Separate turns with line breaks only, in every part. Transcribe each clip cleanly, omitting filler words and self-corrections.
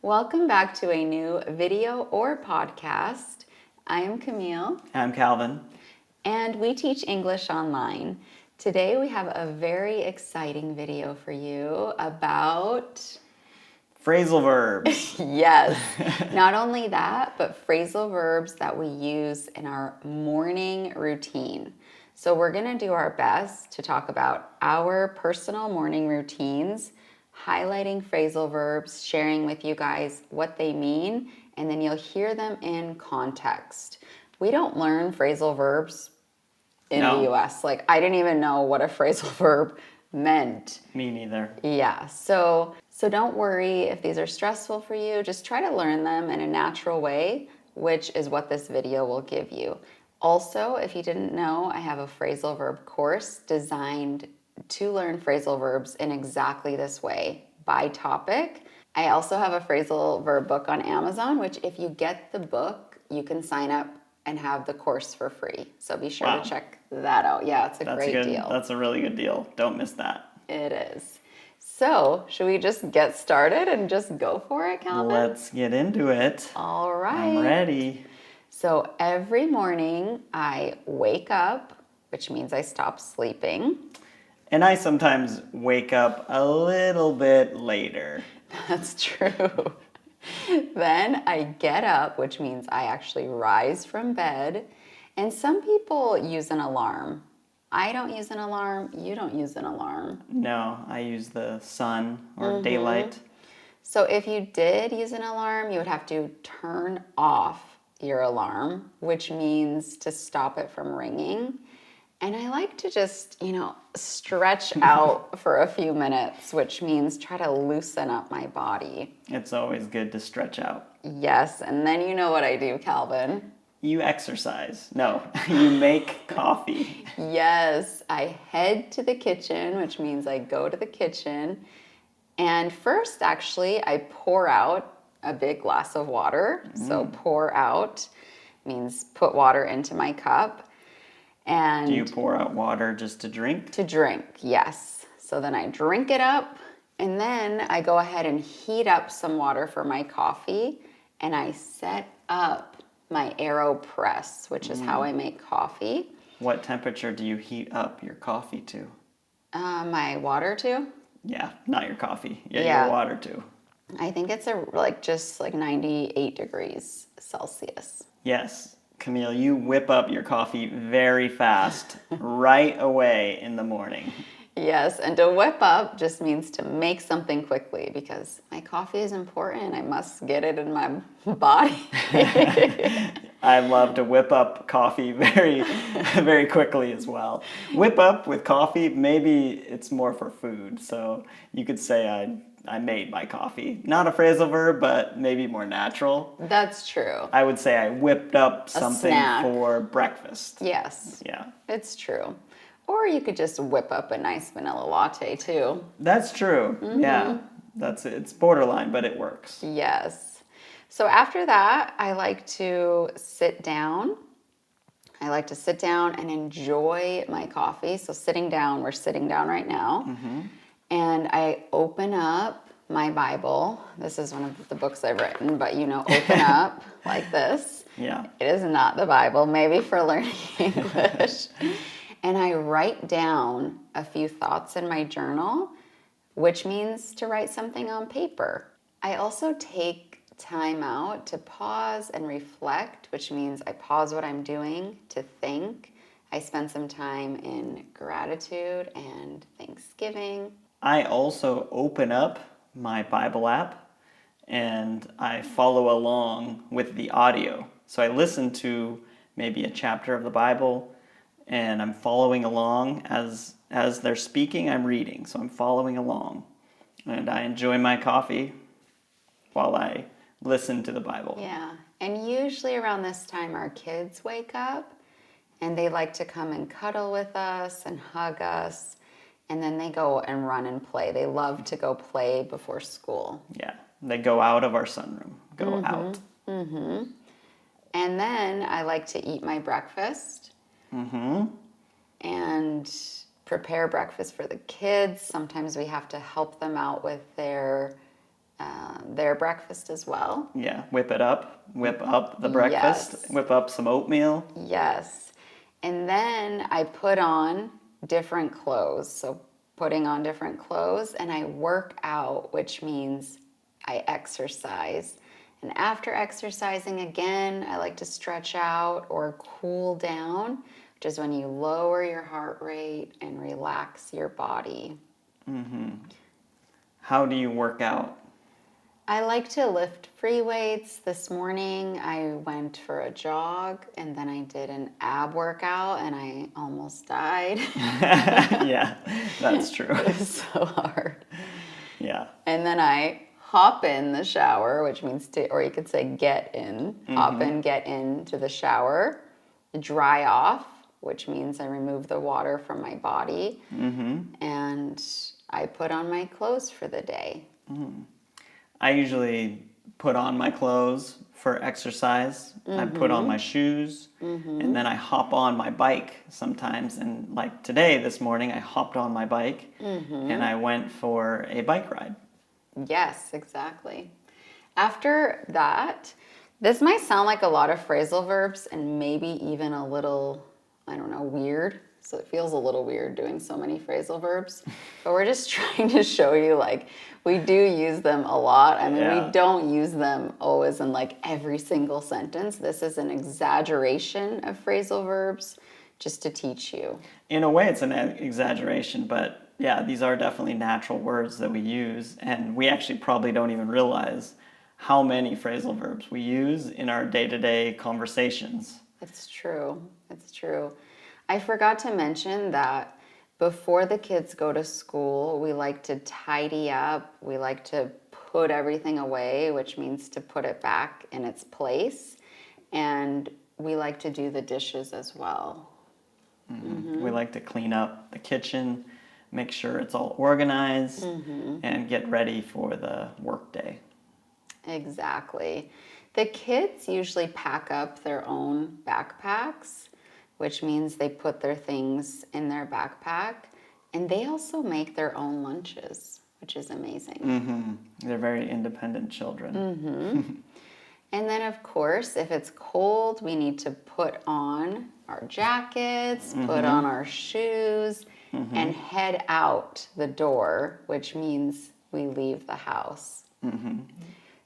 Welcome back to a new video or podcast. I am Camille.
I'm Calvin.
And we teach English online. Today we have a very exciting video for you about...
Phrasal verbs.
Yes. Not only that, but phrasal verbs that we use in our morning routine. So we're going to do our best to talk about our personal morning routines, highlighting phrasal verbs, sharing with you guys what they mean, and then you'll hear them in context. We don't learn phrasal verbs in the US. Like, I didn't even know what a phrasal verb meant.
Me neither.
Yeah, so don't worry if these are stressful for you. Just try to learn them in a natural way, which is what this video will give you. Also, if you didn't know, I have a phrasal verb course designed to learn phrasal verbs in exactly this way, by topic. I also have a phrasal verb book on Amazon, which if you get the book, you can sign up and have the course for free. So be sure to check that out. Yeah, it's a great deal.
That's a really good deal. Don't miss that.
It is. So, should we just get started and just go for it, Calvin?
Let's get into it.
All right.
I'm ready.
So, every morning I wake up, which means I stop sleeping.
And I sometimes wake up a little bit later.
That's true. Then I get up, which means I actually rise from bed. And some people use an alarm. I don't use an alarm. You don't use an alarm.
No, I use the sun or daylight.
So if you did use an alarm, you would have to turn off your alarm, which means to stop it from ringing. And I like to just, stretch out for a few minutes, which means try to loosen up my body.
It's always good to stretch out.
Yes, and then you know what I do, Calvin.
You exercise. No, you make coffee.
Yes, I head to the kitchen, which means I go to the kitchen. And first, actually, I pour out a big glass of water. So pour out means put water into my cup. And
do you pour out water just to drink?
To drink, yes. So then I drink it up, and then I go ahead and heat up some water for my coffee, and I set up my AeroPress, which is how I make coffee.
What temperature do you heat up your coffee to?
My water to?
Yeah, not your coffee. Yeah, your water to.
I think it's just 98 degrees Celsius.
Yes. Camille, you whip up your coffee very fast, right away in the morning.
Yes, and to whip up just means to make something quickly because my coffee is important. I must get it in my body.
I love to whip up coffee very, very quickly as well. Whip up with coffee, maybe it's more for food. So you could say I made my coffee. Not a phrasal verb, but maybe more natural.
That's true.
I would say I whipped up something for breakfast.
Yes.
Yeah.
It's true. Or you could just whip up a nice vanilla latte too.
That's true. Yeah. It's borderline, but it works.
Yes. So after that, I like to sit down. I like to sit down and enjoy my coffee. So sitting down, we're sitting down right now. And I open up my Bible. This is one of the books I've written, but open up like this.
Yeah.
It is not the Bible, maybe for learning English. And I write down a few thoughts in my journal, which means to write something on paper. I also take time out to pause and reflect, which means I pause what I'm doing to think. I spend some time in gratitude and thanksgiving.
I also open up my Bible app and I follow along with the audio. So I listen to maybe a chapter of the Bible and I'm following along as they're speaking, I'm reading. So I'm following along. And I enjoy my coffee while I listen to the Bible.
Yeah. And usually around this time, our kids wake up and they like to come and cuddle with us and hug us. And then they go and run and play. They love to go play before school.
Yeah. They go out of our sunroom. Go out.
And then I like to eat my breakfast. And prepare breakfast for the kids. Sometimes we have to help them out with their their breakfast as well.
Yeah, whip it up, whip up the breakfast,
Yes.
whip up some oatmeal.
Yes. And then I put on different clothes. So putting on different clothes, and I work out, which means I exercise. And after exercising again, I like to stretch out or cool down, which is when you lower your heart rate and relax your body.
How do you work out?
I like to lift free weights. This morning I went for a jog and then I did an ab workout and I almost died.
Yeah, that's true.
It was so hard.
Yeah.
And then I hop in the shower, which means to, or you could say get in, hop in, get into the shower, dry off, which means I remove the water from my body, and I put on my clothes for the day.
I usually put on my clothes for exercise. I put on my shoes, and then I hop on my bike sometimes. And like today, this morning, I hopped on my bike and I went for a bike ride.
Yes, exactly. After that, this might sound like a lot of phrasal verbs and maybe even a little, I don't know, weird. So it feels a little weird doing so many phrasal verbs. But we're just trying to show you, like, we do use them a lot. I mean,
Yeah.
we don't use them always in like every single sentence. This is an exaggeration of phrasal verbs just to teach you.
In a way, it's an exaggeration, but yeah, these are definitely natural words that we use, and we actually probably don't even realize how many phrasal verbs we use in our day-to-day conversations.
It's true. It's true. I forgot to mention that before the kids go to school, we like to tidy up. We like to put everything away, which means to put it back in its place. And we like to do the dishes as well.
We like to clean up the kitchen, make sure it's all organized, and get ready for the workday.
Exactly. The kids usually pack up their own backpacks, which means they put their things in their backpack. And they also make their own lunches, which is amazing.
They're very independent children.
And then, of course, if it's cold, we need to put on our jackets, put on our shoes, and head out the door, which means we leave the house.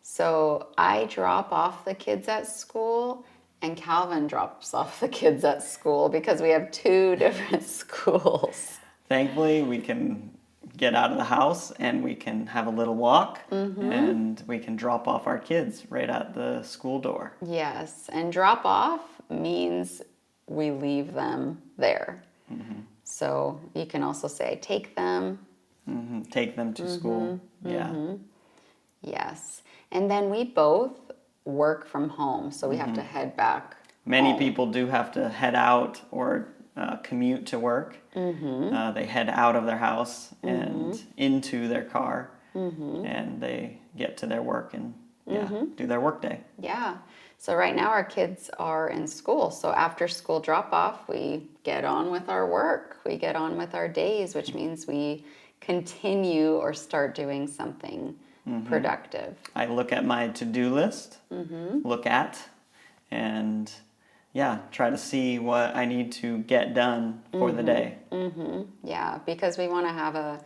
So I drop off the kids at school, and Calvin drops off the kids at school because we have two different schools.
Thankfully, we can get out of the house and we can have a little walk and we can drop off our kids right at the school door.
Yes, and drop off means we leave them there. So you can also say take them.
Take them to school. Yeah.
Yes. And then we both work from home, so we have to head back.
Many
home.
people do have to head out or commute to work. They head out of their house and into their car, and they get to their work and do their work day.
Yeah. So right now our kids are in school. So after school drop off, we get on with our work. We get on with our days, which means we continue or start doing something productive.
I look at my to-do list, look at, and try to see what I need to get done for the day.
Yeah, because we want to have a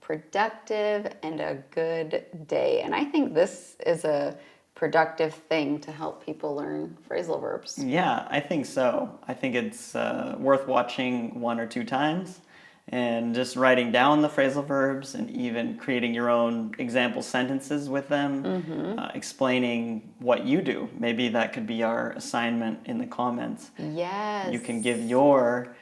productive and a good day. And I think this is a productive thing to help people learn phrasal verbs.
Yeah, I think so. I think it's worth watching 1 or 2 times and just writing down the phrasal verbs and even creating your own example sentences with them, explaining what you do. Maybe that could be our assignment in the comments.
Yes.
You can give your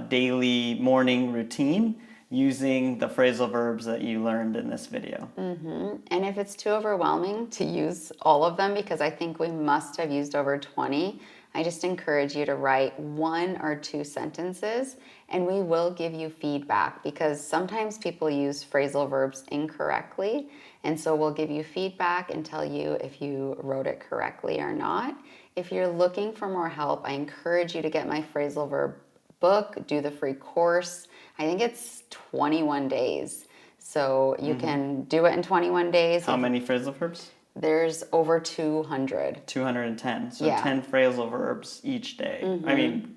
daily morning routine using the phrasal verbs that you learned in this video.
And if it's too overwhelming to use all of them, because I think we must have used over 20, I just encourage you to write 1 or 2 sentences, and we will give you feedback because sometimes people use phrasal verbs incorrectly. And so we'll give you feedback and tell you if you wrote it correctly or not. If you're looking for more help, I encourage you to get my phrasal verb book, do the free course. I think it's 21 days So you can do it in 21 days.
How many phrasal verbs?
There's over 200.
210. So
Yeah.
10 phrasal verbs each day. I mean,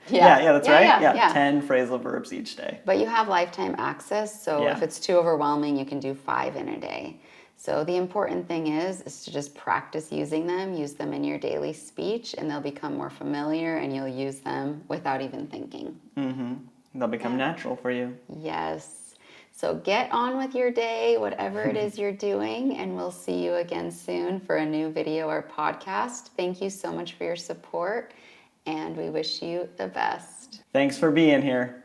Yeah.
that's
Yeah,
right.
yeah, yeah.
10 phrasal verbs each day.
But you have lifetime access, so
Yeah.
if it's too overwhelming, you can do 5 in a day. So the important thing is to just practice using them, use them in your daily speech, and they'll become more familiar and you'll use them without even thinking.
They'll become natural for you.
Yes. So get on with your day, whatever it is you're doing, and we'll see you again soon for a new video or podcast. Thank you so much for your support, and we wish you the best.
Thanks for being here.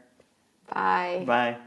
Bye.
Bye.